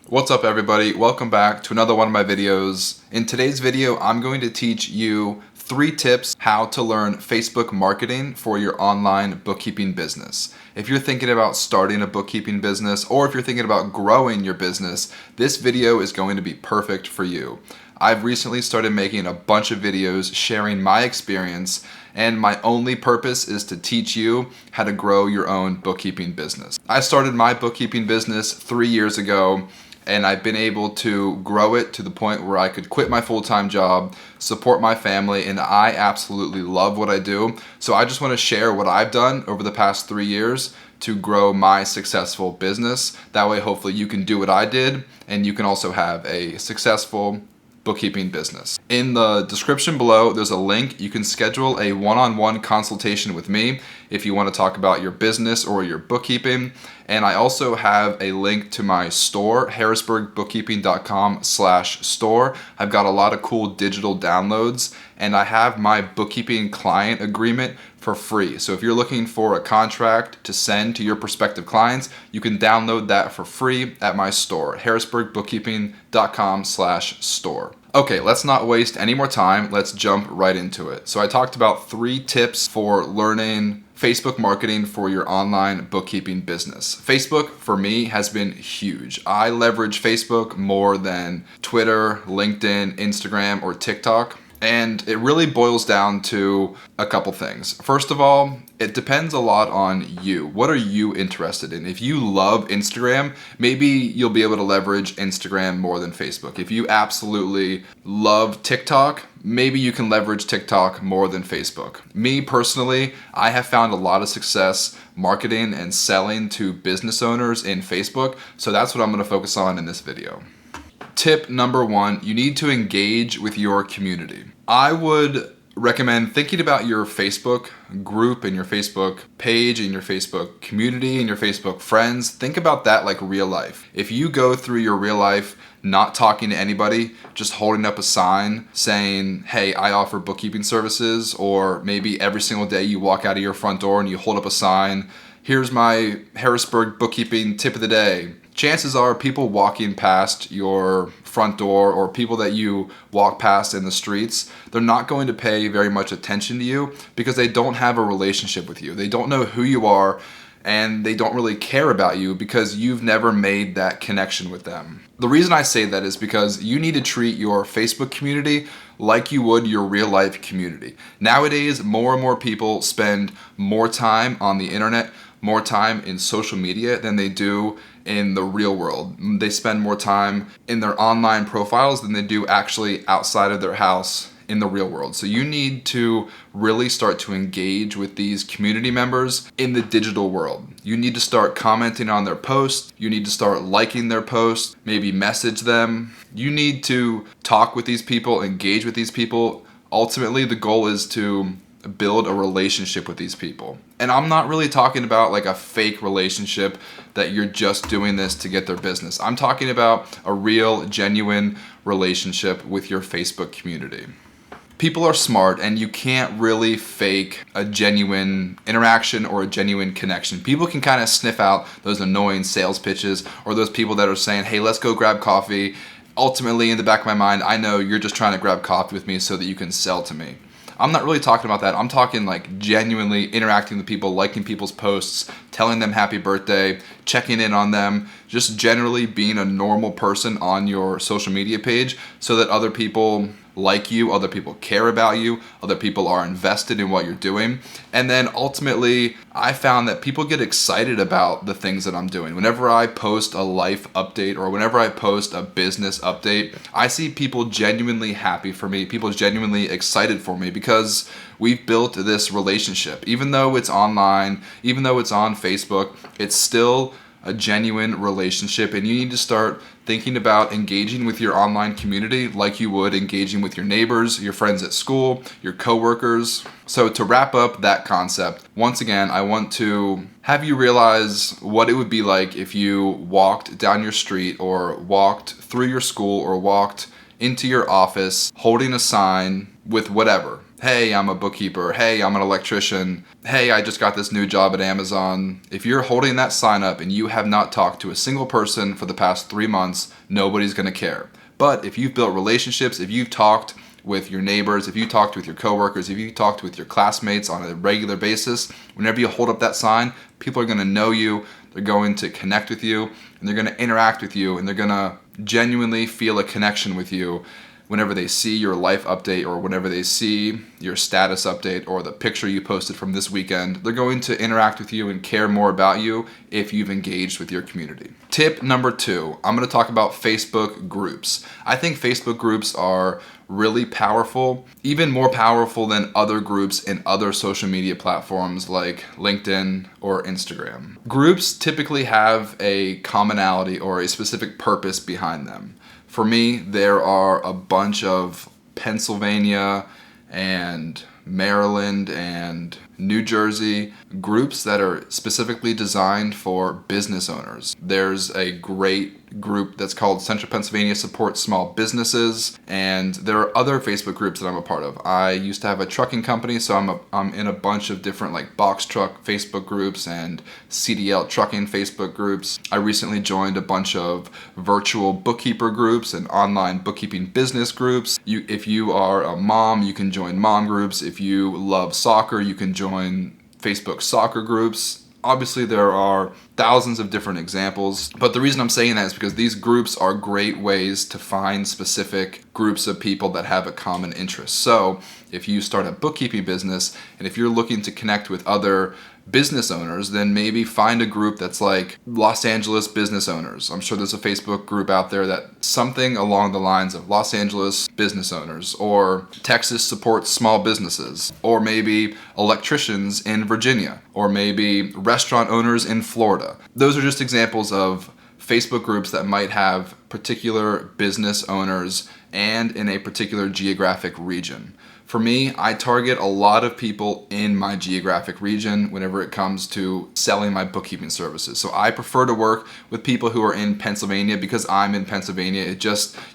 What's up everybody? Welcome back to another one of my videos. In today's video, I'm going to teach you 3 tips how to learn Facebook marketing for your online bookkeeping business. If you're thinking about starting a bookkeeping business or if you're thinking about growing your business, this video is going to be perfect for you. I've recently started making a bunch of videos sharing my experience, and my only purpose is to teach you how to grow your own bookkeeping business. I started my bookkeeping business 3 years ago, and I've been able to grow it to the point where I could quit my full-time job, support my family, and I absolutely love what I do. So I just want to share what I've done over the past 3 years to grow my successful business. That way, hopefully you can do what I did, and you can also have a successful bookkeeping business. In the description below, there's a link. You can schedule a one-on-one consultation with me if you want to talk about your business or your bookkeeping. And I also have a link to my store, harrisburgbookkeeping.com/store. I've got a lot of cool digital downloads, and I have my bookkeeping client agreement for free. So if you're looking for a contract to send to your prospective clients, you can download that for free at my store, harrisburgbookkeeping.com/store. Okay, let's not waste any more time. Let's jump right into it. So I talked about 3 tips for learning Facebook marketing for your online bookkeeping business. Facebook, for me, has been huge. I leverage Facebook more than Twitter, LinkedIn, Instagram, or TikTok. And it really boils down to a couple things. First of all, it depends a lot on you. What are you interested in? If you love Instagram, maybe you'll be able to leverage Instagram more than Facebook. If you absolutely love TikTok, maybe you can leverage TikTok more than Facebook. Me personally, I have found a lot of success marketing and selling to business owners in Facebook, so that's what I'm going to focus on in this video. Tip number 1, you need to engage with your community. I would recommend thinking about your Facebook group and your Facebook page and your Facebook community and your Facebook friends. Think about that like real life. If you go through your real life not talking to anybody, just holding up a sign saying, hey, I offer bookkeeping services, or maybe every single day you walk out of your front door and you hold up a sign, here's my Harrisburg bookkeeping tip of the day. Chances are people walking past your front door or people that you walk past in the streets, they're not going to pay very much attention to you because they don't have a relationship with you. They don't know who you are, and they don't really care about you because you've never made that connection with them. The reason I say that is because you need to treat your Facebook community like you would your real life community. Nowadays, more and more people spend more time on the internet, more time in social media than they do in the real world. They spend more time in their online profiles than they do actually outside of their house in the real world. So you need to really start to engage with these community members in the digital world. You need to start commenting on their posts. You need to start liking their posts, maybe message them. You need to talk with these people, engage with these people. Ultimately, the goal is to build a relationship with these people. And I'm not really talking about like a fake relationship that you're just doing this to get their business. I'm talking about a real, genuine relationship with your Facebook community. People are smart, and you can't really fake a genuine interaction or a genuine connection. People can kind of sniff out those annoying sales pitches or those people that are saying, hey, let's go grab coffee. Ultimately, in the back of my mind, I know you're just trying to grab coffee with me so that you can sell to me. I'm not really talking about that. I'm talking like genuinely interacting with people, liking people's posts, telling them happy birthday, checking in on them, just generally being a normal person on your social media page so that other people like you, other people care about you, other people are invested in what you're doing. And then ultimately, I found that people get excited about the things that I'm doing. Whenever I post a life update or whenever I post a business update, I see people genuinely happy for me, people genuinely excited for me because we've built this relationship. Even though it's online, even though it's on Facebook, it's still a genuine relationship, and you need to start thinking about engaging with your online community like you would engaging with your neighbors, your friends at school, your coworkers. So to wrap up that concept, once again, I want to have you realize what it would be like if you walked down your street or walked through your school or walked into your office holding a sign with whatever. hey, I'm a bookkeeper, hey, I'm an electrician, hey, I just got this new job at Amazon. If you're holding that sign up and you have not talked to a single person for the past 3 months, nobody's going to care. But if you've built relationships, if you've talked with your neighbors, if you talked with your coworkers, if you talked with your classmates on a regular basis, whenever you hold up that sign, people are going to know you, they're going to connect with you, and they're going to interact with you, and they're going to genuinely feel a connection with you whenever they see your life update or whenever they see your status update or the picture you posted from this weekend. They're going to interact with you and care more about you if you've engaged with your community. Tip number 2, I'm going to talk about Facebook groups. I think Facebook groups are really powerful, even more powerful than other groups in other social media platforms like LinkedIn or Instagram. Groups typically have a commonality or a specific purpose behind them. For me, there are a bunch of Pennsylvania and Maryland and New Jersey groups that are specifically designed for business owners. There's a great group that's called Central Pennsylvania Support Small Businesses, and there are other Facebook groups that I'm a part of. I used to have a trucking company, so I'm in a bunch of different like box truck Facebook groups and CDL trucking Facebook groups. I recently joined a bunch of virtual bookkeeper groups and online bookkeeping business groups. If you are a mom, you can join mom groups. If you love soccer, you can join Facebook soccer groups. Obviously, there are thousands of different examples, but the reason I'm saying that is because these groups are great ways to find specific groups of people that have a common interest. So if you start a bookkeeping business and if you're looking to connect with other business owners, then maybe find a group that's like Los Angeles business owners. I'm sure there's a Facebook group out there that something along the lines of Los Angeles business owners, or Texas supports small businesses, or maybe electricians in Virginia, or maybe restaurant owners in Florida. Those are just examples of Facebook groups that might have particular business owners and in a particular geographic region. For me, I target a lot of people in my geographic region whenever it comes to selling my bookkeeping services. So I prefer to work with people who are in Pennsylvania because I'm in Pennsylvania.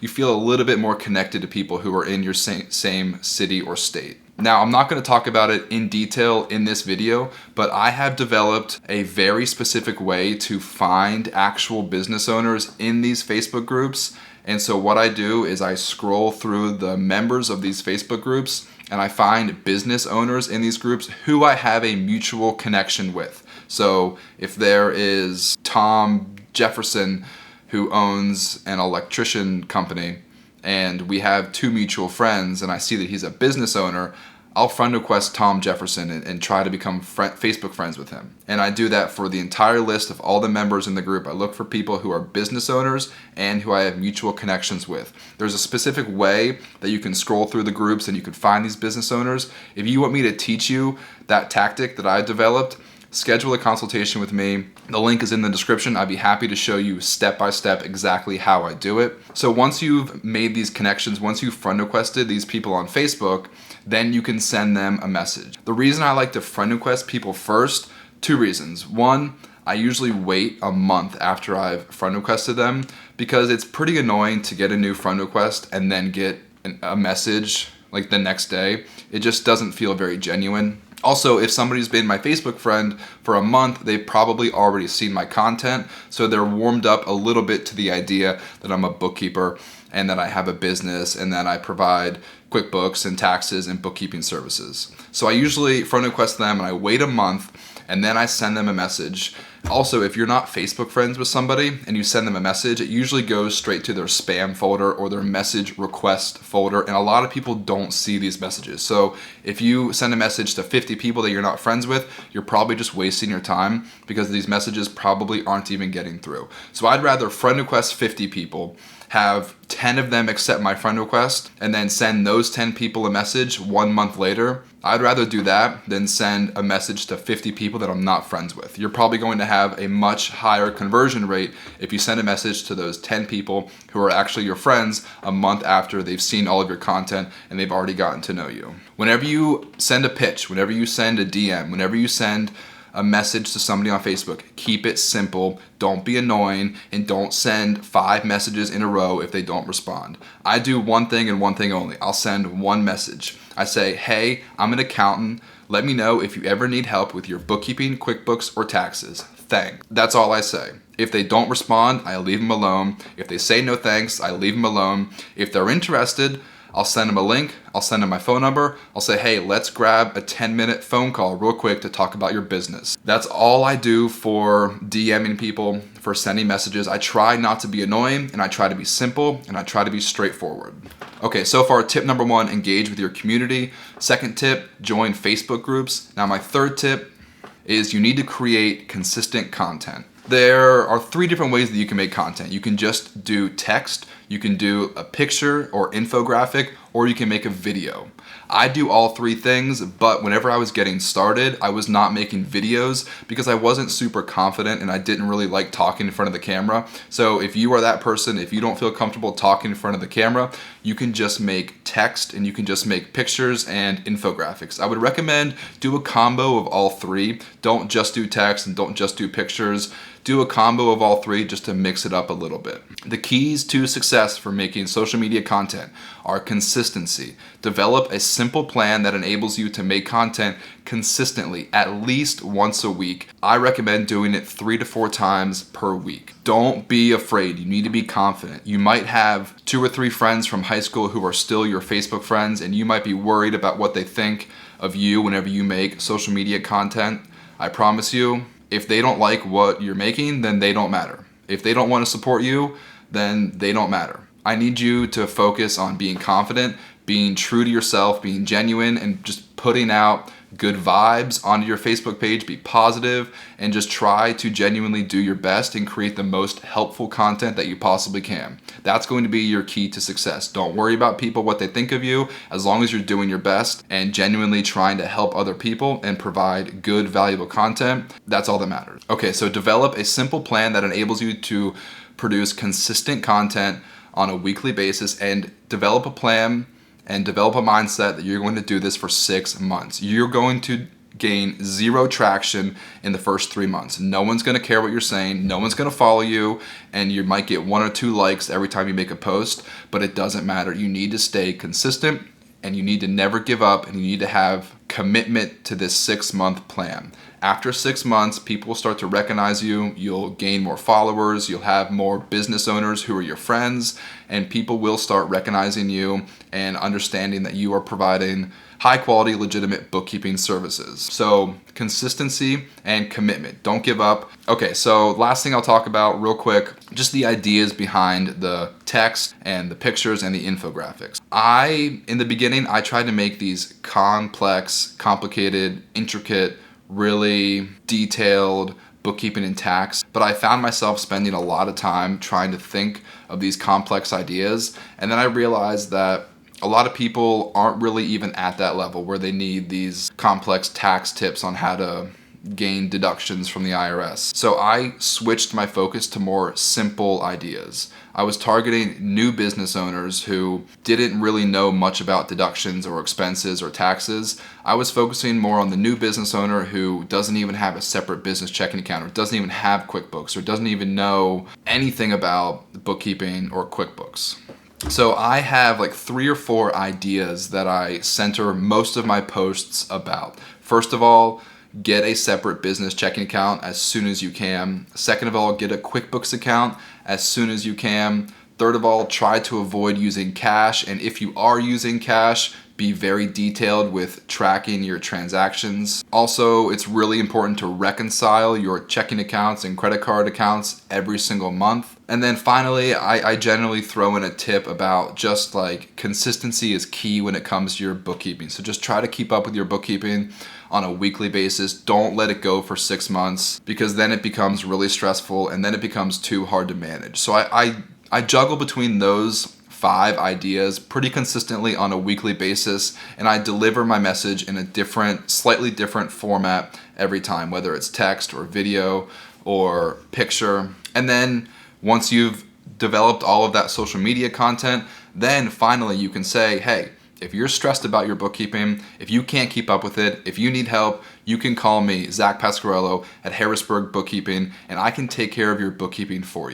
You feel a little bit more connected to people who are in your same city or state. Now, I'm not going to talk about it in detail in this video, but I have developed a very specific way to find actual business owners in these Facebook groups. And so what I do is I scroll through the members of these Facebook groups and I find business owners in these groups who I have a mutual connection with. So if there is Tom Jefferson who owns an electrician company and we have 2 mutual friends and I see that he's a business owner, I'll friend request Tom Jefferson and try to become Facebook friends with him. And I do that for the entire list of all the members in the group. I look for people who are business owners and who I have mutual connections with. There's a specific way that you can scroll through the groups and you can find these business owners. If you want me to teach you that tactic that I developed, schedule a consultation with me. The link is in the description. I'd be happy to show you step by step exactly how I do it. So once you've made these connections, once you've friend requested these people on Facebook, then you can send them a message. The reason I like to friend request people first, 2 reasons. 1, I usually wait a month after I've friend requested them because it's pretty annoying to get a new friend request and then get a message like the next day. It just doesn't feel very genuine. Also, if somebody's been my Facebook friend for a month, they've probably already seen my content, so they're warmed up a little bit to the idea that I'm a bookkeeper and that I have a business and that I provide QuickBooks and taxes and bookkeeping services. So I usually friend request them and I wait a month and then I send them a message. Also, if you're not Facebook friends with somebody and you send them a message, it usually goes straight to their spam folder or their message request folder, and a lot of people don't see these messages. So if you send a message to 50 people that you're not friends with, you're probably just wasting your time because these messages probably aren't even getting through. So I'd rather friend request 50 people, have 10 of them accept my friend request, and then send those 10 people a message 1 month later. I'd rather do that than send a message to 50 people that I'm not friends with. You're probably going to have a much higher conversion rate if you send a message to those 10 people who are actually your friends a month after they've seen all of your content and they've already gotten to know you. Whenever you send a pitch, whenever you send a DM, whenever you send a message to somebody on Facebook, keep it simple, don't be annoying, and don't send 5 messages in a row if they don't respond. I do one thing and one thing only. I'll send one message. I say, hey, I'm an accountant. Let me know if you ever need help with your bookkeeping, QuickBooks, or taxes. Thanks. That's all I say. If they don't respond, I leave them alone. If they say no thanks, I leave them alone. If they're interested, I'll send them a link, I'll send them my phone number, I'll say, hey, let's grab a 10-minute phone call real quick to talk about your business. That's all I do for DMing people, for sending messages. I try not to be annoying, and I try to be simple, and I try to be straightforward. Okay, so far, tip number 1, engage with your community. Second tip, join Facebook groups. Now my third tip is you need to create consistent content. There are 3 different ways that you can make content. You can just do text, you can do a picture or infographic, or you can make a video. I do all 3 things, but whenever I was getting started, I was not making videos because I wasn't super confident and I didn't really like talking in front of the camera. So if you are that person, if you don't feel comfortable talking in front of the camera, you can just make text and you can just make pictures and infographics. I would recommend do a combo of all 3. Don't just do text and don't just do pictures. Do a combo of all 3 just to mix it up a little bit. The keys to success for making social media content are consistency. Develop a simple plan that enables you to make content consistently at least once a week. I recommend doing it 3 to 4 times per week. Don't be afraid. You need to be confident. You might have 2 or 3 friends from high school who are still your Facebook friends, and you might be worried about what they think of you whenever you make social media content. I promise you, if they don't like what you're making, then they don't matter. If they don't want to support you, then they don't matter. I need you to focus on being confident, being true to yourself, being genuine, and just putting out good vibes onto your Facebook page. Be positive and just try to genuinely do your best and create the most helpful content that you possibly can. That's going to be your key to success. Don't worry about people, what they think of you, as long as you're doing your best and genuinely trying to help other people and provide good, valuable content. That's all that matters. Okay, so develop a simple plan that enables you to produce consistent content on a weekly basis, and develop a plan and develop a mindset that you're going to do this for 6 months. You're going to gain 0 traction in the first 3 months. No one's going to care what you're saying. No one's going to follow you, and you might get 1 or 2 likes every time you make a post, but it doesn't matter. You need to stay consistent, and you need to never give up, and you need to have commitment to this 6-month plan. After 6 months, people will start to recognize you. You'll gain more followers. You'll have more business owners who are your friends, and people will start recognizing you and understanding that you are providing high quality, legitimate bookkeeping services. So consistency and commitment. Don't give up. Okay, so last thing I'll talk about real quick, just the ideas behind the text and the pictures and the infographics. In the beginning, I tried to make these complex, complicated, intricate, really detailed bookkeeping and tax, but I found myself spending a lot of time trying to think of these complex ideas, and then I realized that a lot of people aren't really even at that level where they need these complex tax tips on how to gain deductions from the IRS. So I switched my focus to more simple ideas. I was targeting new business owners who didn't really know much about deductions or expenses or taxes. I was focusing more on the new business owner who doesn't even have a separate business checking account, or doesn't even have QuickBooks, or doesn't even know anything about bookkeeping or QuickBooks. So I have like 3 or 4 ideas that I center most of my posts about. First of all, get a separate business checking account as soon as you can. Second of all, get a QuickBooks account as soon as you can. Third of all, try to avoid using cash. And if you are using cash, be very detailed with tracking your transactions. Also, it's really important to reconcile your checking accounts and credit card accounts every single month. And then finally, I generally throw in a tip about just like consistency is key when it comes to your bookkeeping. So just try to keep up with your bookkeeping on a weekly basis. Don't let it go for 6 months, because then it becomes really stressful and then it becomes too hard to manage. So I juggle between those 5 ideas pretty consistently on a weekly basis, and I deliver my message in a slightly different format every time, whether it's text or video or picture. And then once you've developed all of that social media content, then finally you can say, hey, If you're stressed about your bookkeeping, if you can't keep up with it, if you need help, you can call me, Zach Pasquarello at Harrisburg Bookkeeping, and I can take care of your bookkeeping for you.